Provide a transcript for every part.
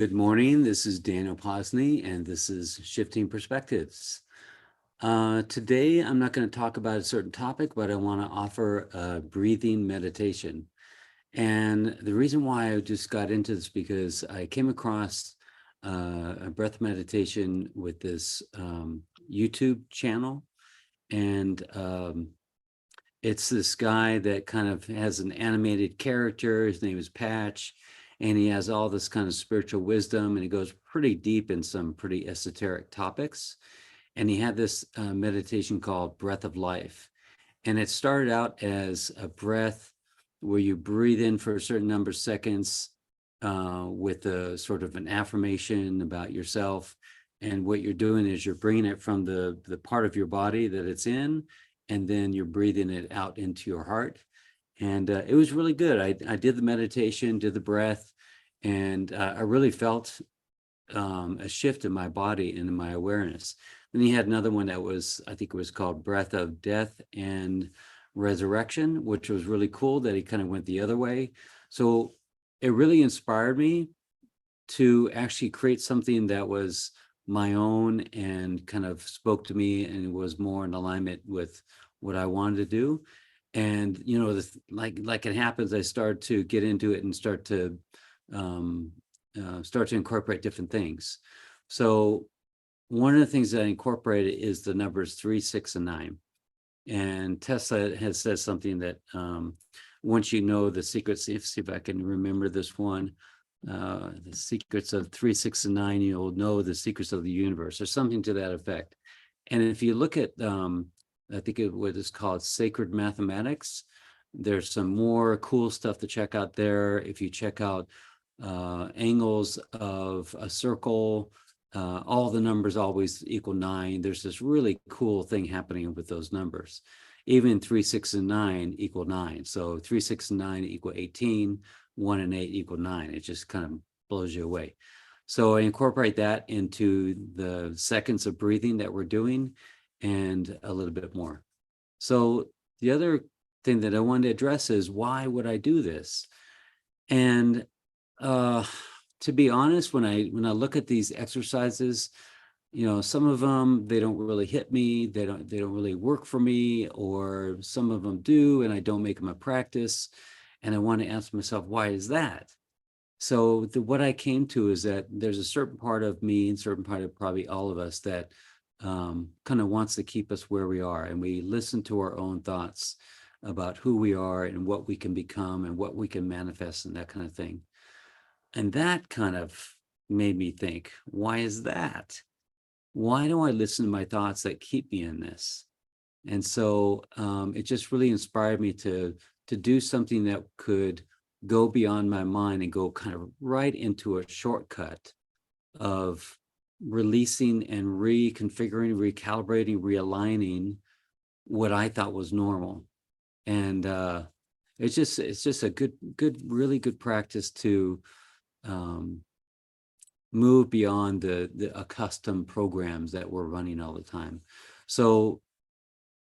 Good morning. This is Daniel Posney, and this is Shifting Perspectives. Today, I'm not going to talk about a certain topic, but I want to offer a breathing meditation. And the reason why I just got into this because I came across a breath meditation with this YouTube channel, and it's this guy that kind of has an animated character. His name is Patch, and he has all this kind of spiritual wisdom, and he goes pretty deep in some pretty esoteric topics. And he had this meditation called Breath of Life. And it started out as a breath where you breathe in for a certain number of seconds with a sort of an affirmation about yourself. And what you're doing is you're bringing it from the part of your body that it's in, and then you're breathing it out into your heart. And it was really good. I did the meditation, did the breath, and I really felt a shift in my body and in my awareness. Then he had another one that was, I think it was called Breath of Death and Resurrection, which was really cool that he kind of went the other way. So it really inspired me to actually create something that was my own and kind of spoke to me and was more in alignment with what I wanted to do. And, you know, like it happens, I started to get into it and start to incorporate different things. So one of the things that I incorporated is the numbers 3, 6, and 9. And Tesla has said something that once you know the secrets, see if I can remember this one, the secrets of 3, 6, and 9, you'll know the secrets of the universe, or something to that effect. And if you look at, I think what is called sacred mathematics, there's some more cool stuff to check out there. If you check out angles of a circle, all the numbers always equal 9. There's this really cool thing happening with those numbers. Even 3, 6, and 9 equal 9. So 3, 6, and 9 equal 18. 1 and 8 equal 9. It just kind of blows you away. So I incorporate that into the seconds of breathing that we're doing and a little bit more. So the other thing that I wanted to address is, why would I do this? And to be honest, when I look at these exercises, you know, some of them, they don't really hit me. They don't really work for me, or some of them do, and I don't make them a practice. And I want to ask myself, why is that? So what I came to is that there's a certain part of me and certain part of probably all of us that kind of wants to keep us where we are. And we listen to our own thoughts about who we are and what we can become and what we can manifest and that kind of thing. And that kind of made me think, why is that? Why do I listen to my thoughts that keep me in this? And so it just really inspired me to do something that could go beyond my mind and go kind of right into a shortcut of releasing and reconfiguring, recalibrating, realigning what I thought was normal. And it's just a really good practice to move beyond the accustomed programs that we're running all the time. So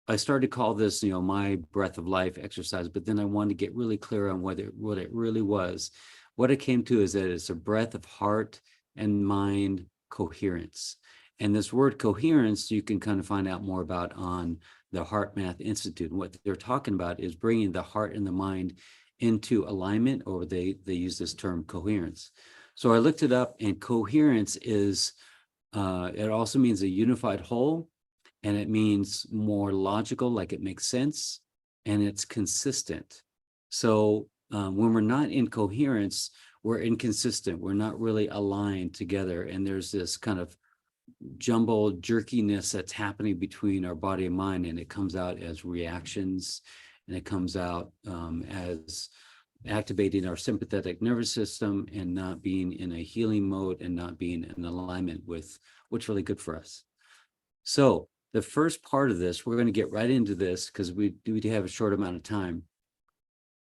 I started to call this, you know, my breath of life exercise, but then I wanted to get really clear on what it really was. What it came to is that it's a breath of heart and mind coherence. And this word coherence, you can kind of find out more about on the Heart Math Institute. And what they're talking about is bringing the heart and the mind into alignment, or they use this term coherence. So I looked it up, and coherence is, it also means a unified whole. And it means more logical, like it makes sense, and it's consistent. So when we're not in coherence, we're inconsistent. We're not really aligned together. And there's this kind of jumbled jerkiness that's happening between our body and mind. And it comes out as reactions, and it comes out as activating our sympathetic nervous system and not being in a healing mode and not being in alignment with what's really good for us. So the first part of this, we're going to get right into this because we do have a short amount of time.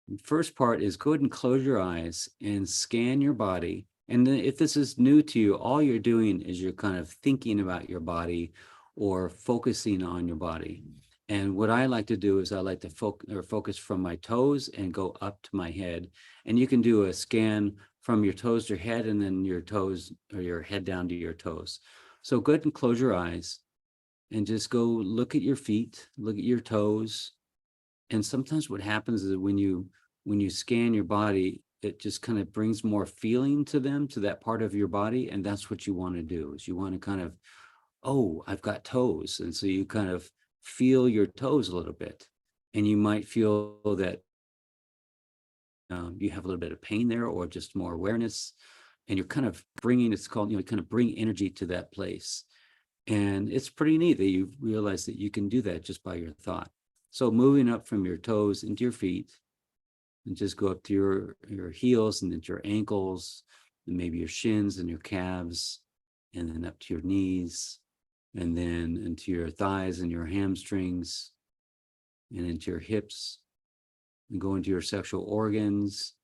The first part is, go ahead and close your eyes and scan your body. And then if this is new to you, all you're doing is you're kind of thinking about your body or focusing on your body. And what I like to do is I like to focus from my toes and go up to my head. And you can do a scan from your toes to your head, and then your toes or your head down to your toes. So go ahead and close your eyes and just go look at your feet, look at your toes. And sometimes what happens is when you scan your body, it just kind of brings more feeling to them, to that part of your body. And that's what you want to do, is you want to kind of, oh, I've got toes. And so you kind of feel your toes a little bit. And you might feel that you have a little bit of pain there, or just more awareness. And you're kind of bringing, it's called, kind of bring energy to that place. And it's pretty neat that you realize that you can do that just by your thought. So moving up from your toes into your feet, and just go up to your heels, and into your ankles, and maybe your shins and your calves, and then up to your knees, and then into your thighs and your hamstrings, and into your hips, and go into your sexual organs,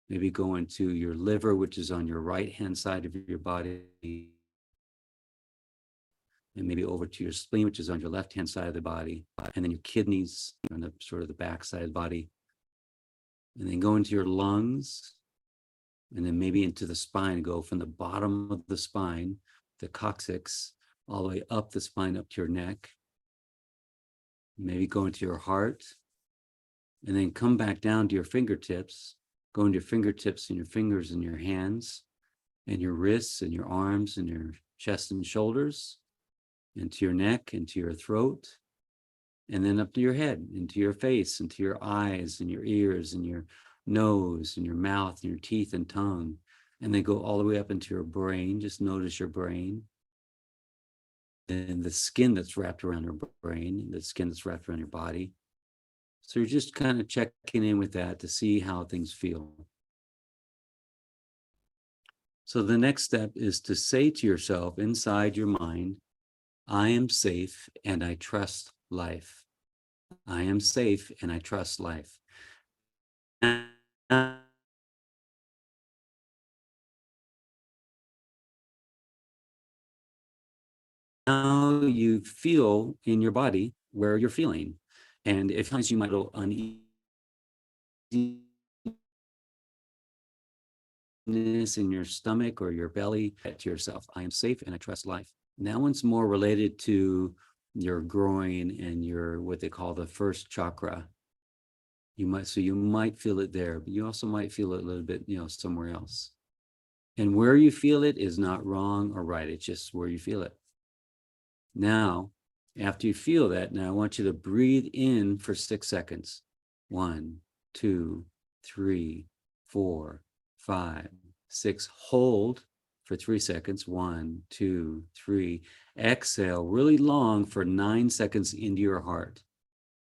maybe go into your liver, which is on your right-hand side of your body, and maybe over to your spleen, which is on your left-hand side of the body, and then your kidneys on the sort of the back side of the body, and then go into your lungs, and then maybe into the spine, go from the bottom of the spine, the coccyx, all the way up the spine, up to your neck, maybe go into your heart, and then come back down to your fingertips, go into your fingertips and your fingers and your hands, and your wrists and your arms and your chest and shoulders, into your neck, into your throat, and then up to your head, into your face, into your eyes and your ears and your nose and your mouth and your teeth and tongue, and then go all the way up into your brain. Just notice your brain, and the skin that's wrapped around your brain, the skin that's wrapped around your body. So you're just kind of checking in with that to see how things feel. So the next step is to say to yourself inside your mind, I am safe and I trust life. I am safe and I trust life. Now you feel in your body where you're feeling. And if times you might feel uneasiness in your stomach or your belly, to yourself, I am safe and I trust life. And that one's more related to your groin and your, what they call the first chakra. You might feel it there, but you also might feel it a little bit, somewhere else. And where you feel it is not wrong or right. It's just where you feel it. Now, after you feel that, now I want you to breathe in for 6 seconds. 1, 2, 3, 4, 5, 6. Hold for 3 seconds. 1, 2, 3. Exhale really long for 9 seconds into your heart.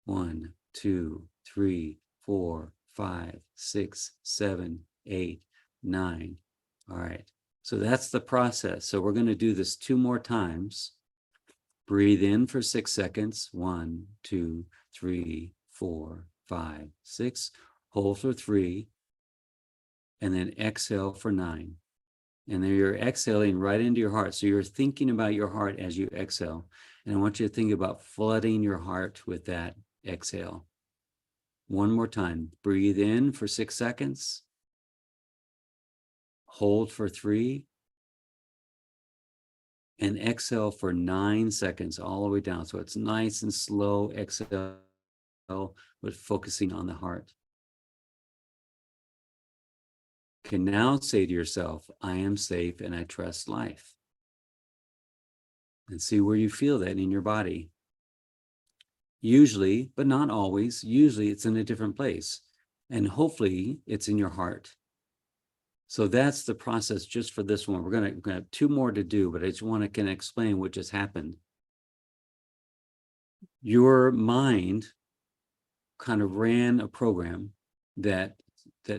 1, 2, 3, 4, 5, 6, 7, 8, 9. All right. So that's the process. So we're going to do this 2 more times. Breathe in for 6 seconds. 1, 2, 3, 4, 5, 6. Hold for 3. And then exhale for 9. And then you're exhaling right into your heart. So you're thinking about your heart as you exhale. And I want you to think about flooding your heart with that exhale. One more time. Breathe in for 6 seconds. Hold for 3. And exhale for 9 seconds all the way down. So it's nice and slow exhale, but focusing on the heart. You can now say to yourself, I am safe and I trust life. And see where you feel that in your body. Usually, but not always, usually it's in a different place. And hopefully it's in your heart. So that's the process just for this one. We're going to have 2 more to do, but I just want to explain what just happened. Your mind kind of ran a program that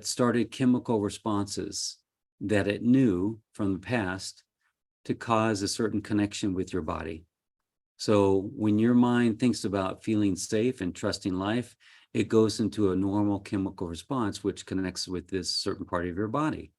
started chemical responses that it knew from the past to cause a certain connection with your body. So when your mind thinks about feeling safe and trusting life, it goes into a normal chemical response, which connects with this certain part of your body.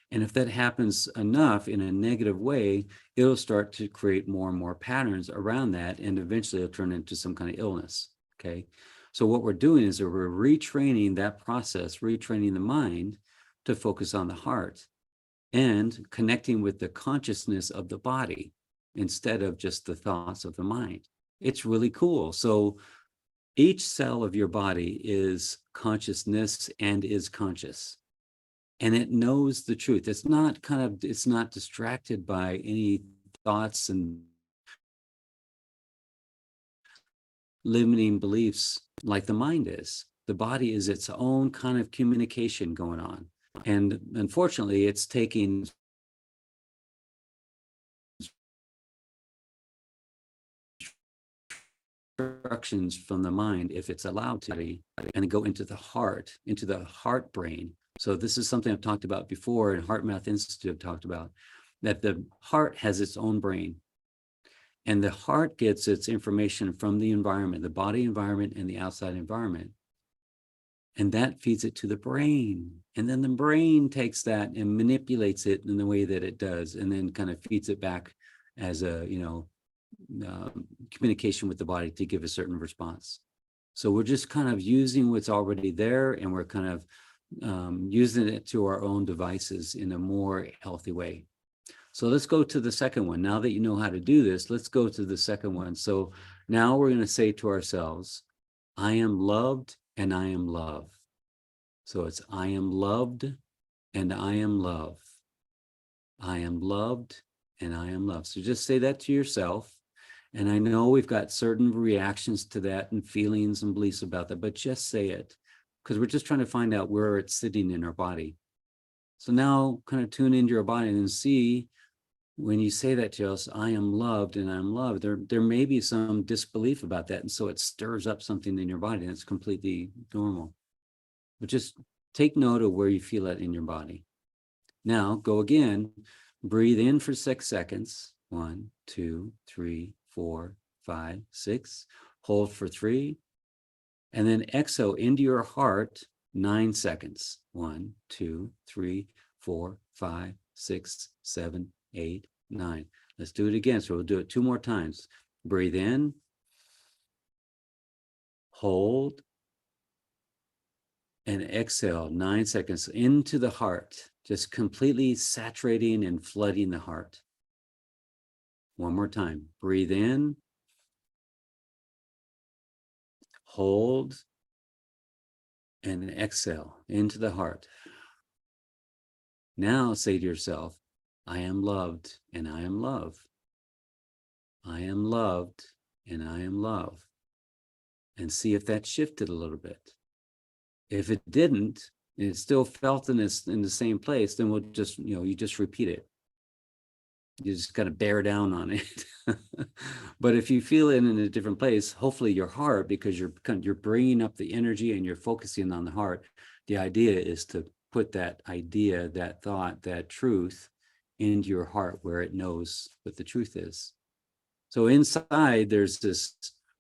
And if that happens enough in a negative way, it'll start to create more and more patterns around that, and eventually it'll turn into some kind of illness, okay? So what we're doing is we're retraining that process, retraining the mind to focus on the heart. and connecting with the consciousness of the body instead of just the thoughts of the mind. It's really cool. So each cell of your body is consciousness and is conscious. And it knows the truth. It's not distracted by any thoughts and limiting beliefs like the mind is. The body is its own kind of communication going on. And unfortunately, it's taking instructions from the mind, if it's allowed to, and go into the heart brain. So this is something I've talked about before, and Heart Math Institute have talked about, that the heart has its own brain. And the heart gets its information from the environment, the body environment and the outside environment. And that feeds it to the brain. And then the brain takes that and manipulates it in the way that it does, and then kind of feeds it back as a, communication with the body to give a certain response. So we're just kind of using what's already there, and we're kind of using it to our own devices in a more healthy way. So let's go to the second one. Now that you know how to do this, let's go to the second one. So now we're going to say to ourselves, I am loved and I am love. So it's I am loved and I am love. I am loved and I am love. So just say that to yourself. And I know we've got certain reactions to that and feelings and beliefs about that, but just say it, because we're just trying to find out where it's sitting in our body. So now kind of tune into your body and see, when you say that to us, I am loved and I'm loved, there may be some disbelief about that. And so it stirs up something in your body, and it's completely normal. But just take note of where you feel it in your body. Now go again, breathe in for 6 seconds. 1, 2, 3, 4, 5, 6. Hold for 3. And then exhale into your heart 9 seconds. 1, 2, 3, 4, 5, 6, 7, 8, 9. Let's do it again. So we'll do it 2 more times. Breathe in, hold, and exhale 9 seconds into the heart, just completely saturating and flooding the heart. 1 more time. Breathe in, hold, and exhale into the heart. Now say to yourself, I am loved and I am love. I am loved and I am love. And see if that shifted a little bit. If it didn't, and it still felt in the same place, then we'll just, you just repeat it. You just got to bear down on it. But if you feel it in a different place, hopefully your heart, because you're bringing up the energy and you're focusing on the heart, the idea is to put that idea, that thought, that truth into your heart where it knows what the truth is. So inside, there's this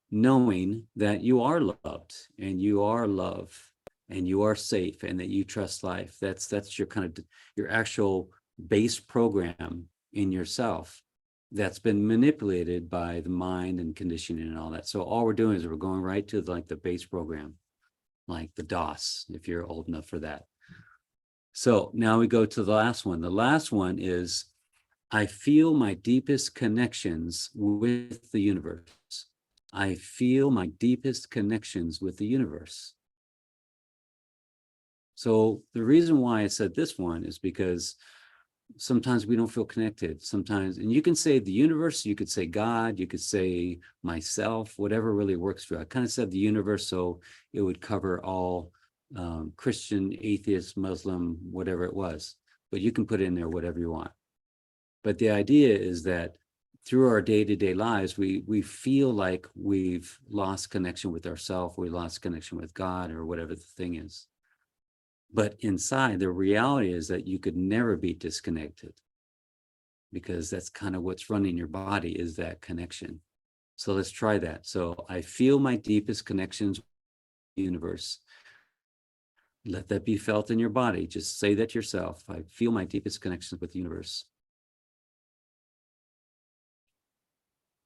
knowing that you are loved and you are love and you are safe and that you trust life. That's your kind of your actual base program in yourself that's been manipulated by the mind and conditioning and all that. So all we're doing is we're going right to like the base program, like the DOS, if you're old enough for that. So now we go to the last one. The last one is, I feel my deepest connections with the universe. I feel my deepest connections with the universe. So the reason why I said this one is because sometimes we don't feel connected. Sometimes, and you can say the universe, you could say God, you could say myself, whatever really works for you. I kind of said the universe so it would cover all Christian, atheist, Muslim, whatever it was. But you can put in there whatever you want. But the idea is that through our day-to-day lives, we feel like we've lost connection with ourselves, we lost connection with God, or whatever the thing is. But inside, the reality is that you could never be disconnected, because that's kind of what's running your body, is that connection. So let's try that. So I feel my deepest connections with the universe. Let that be felt in your body. Just say that yourself. I feel my deepest connections with the universe.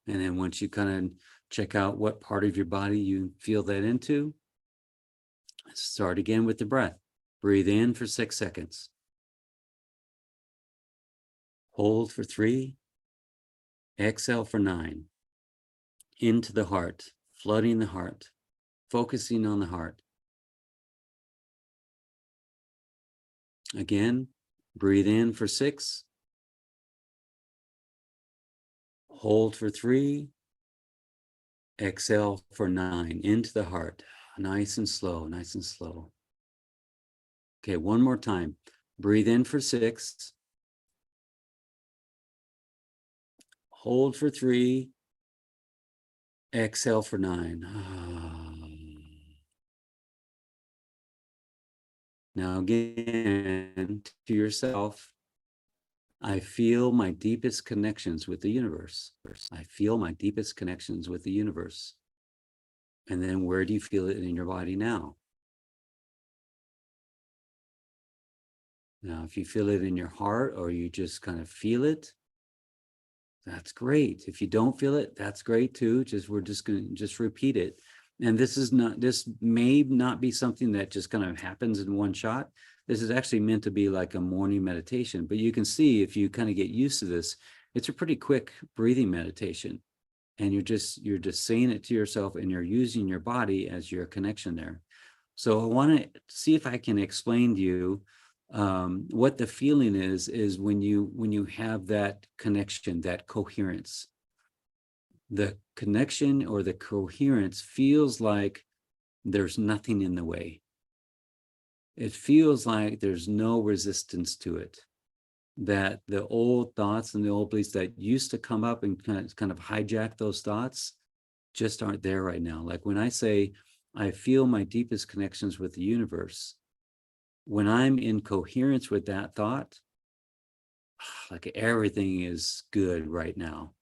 And then once you kind of check out what part of your body you feel that into, start again with the breath. Breathe in for 6 seconds. Hold for 3. Exhale for 9. Into the heart, flooding the heart, focusing on the heart. Again, breathe in for 6. Hold for 3. Exhale for 9. Into the heart. Nice and slow, nice and slow. Okay, one more time. Breathe in for 6. Hold for 3. Exhale for 9. Now again, to yourself, I feel my deepest connections with the universe. I feel my deepest connections with the universe. And then where do you feel it in your body now? Now, if you feel it in your heart or you just kind of feel it, that's great. If you don't feel it, that's great too. We're just going to repeat it. And this may not be something that just kind of happens in one shot. This is actually meant to be like a morning meditation, but you can see if you kind of get used to this, it's a pretty quick breathing meditation. And you're just saying it to yourself and you're using your body as your connection there. So I want to see if I can explain to you what the feeling is when you have that connection, that coherence. The connection or the coherence feels like there's nothing in the way. It feels like there's no resistance to it. That the old thoughts and the old beliefs that used to come up and kind of hijack those thoughts just aren't there right now. Like when I say, I feel my deepest connections with the universe, when I'm in coherence with that thought, like everything is good right now.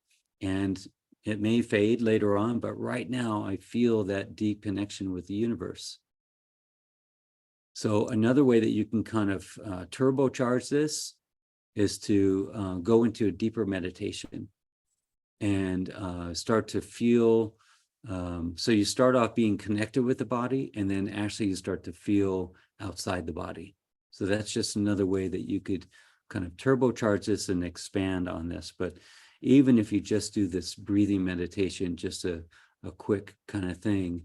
And it may fade later on, but right now I feel that deep connection with the universe. So another way that you can kind of turbocharge this is to go into a deeper meditation and start to feel. So you start off being connected with the body, and then actually you start to feel outside the body. So that's just another way that you could kind of turbocharge this and expand on this. But even if you just do this breathing meditation, just a quick kind of thing,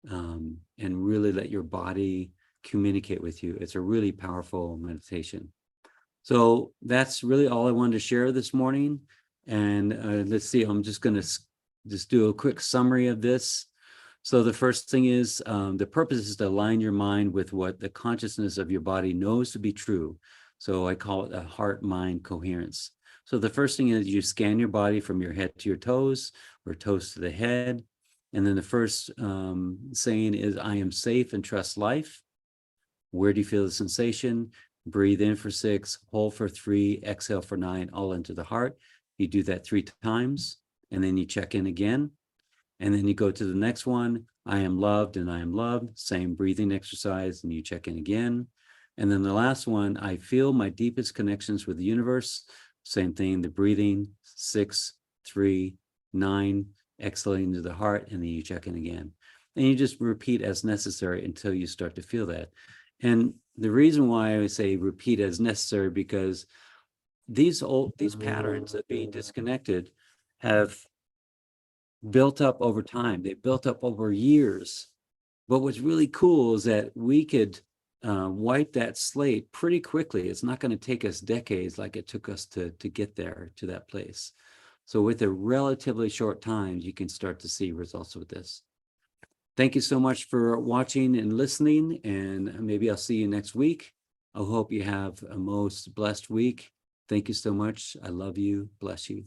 and really let your body communicate with you, it's a really powerful meditation. So that's really all I wanted to share this morning. And let's see, I'm just going to just do a quick summary of this. So the first thing is the purpose is to align your mind with what the consciousness of your body knows to be true. So I call it a heart-mind coherence. So the first thing is you scan your body from your head to your toes, or toes to the head. And then the first saying is, I am safe and trust life. Where do you feel the sensation? Breathe in for 6, hold for 3, exhale for 9, all into the heart. You do that 3 times, and then you check in again. And then you go to the next one. I am loved and I am loved. Same breathing exercise, and you check in again. And then the last one, I feel my deepest connections with the universe. Same thing, the breathing, 6, 3, 9, exhaling into the heart, and then you check in again. And you just repeat as necessary until you start to feel that. And the reason why I say repeat as necessary, because these patterns of being disconnected have built up over time. They built up over years. But what's really cool is that we could wipe that slate pretty quickly. It's not going to take us decades like it took us to get there, to that place. So with a relatively short time, you can start to see results with this. Thank you so much for watching and listening, and maybe I'll see you next week. I hope you have a most blessed week. Thank you so much. I love you. Bless you.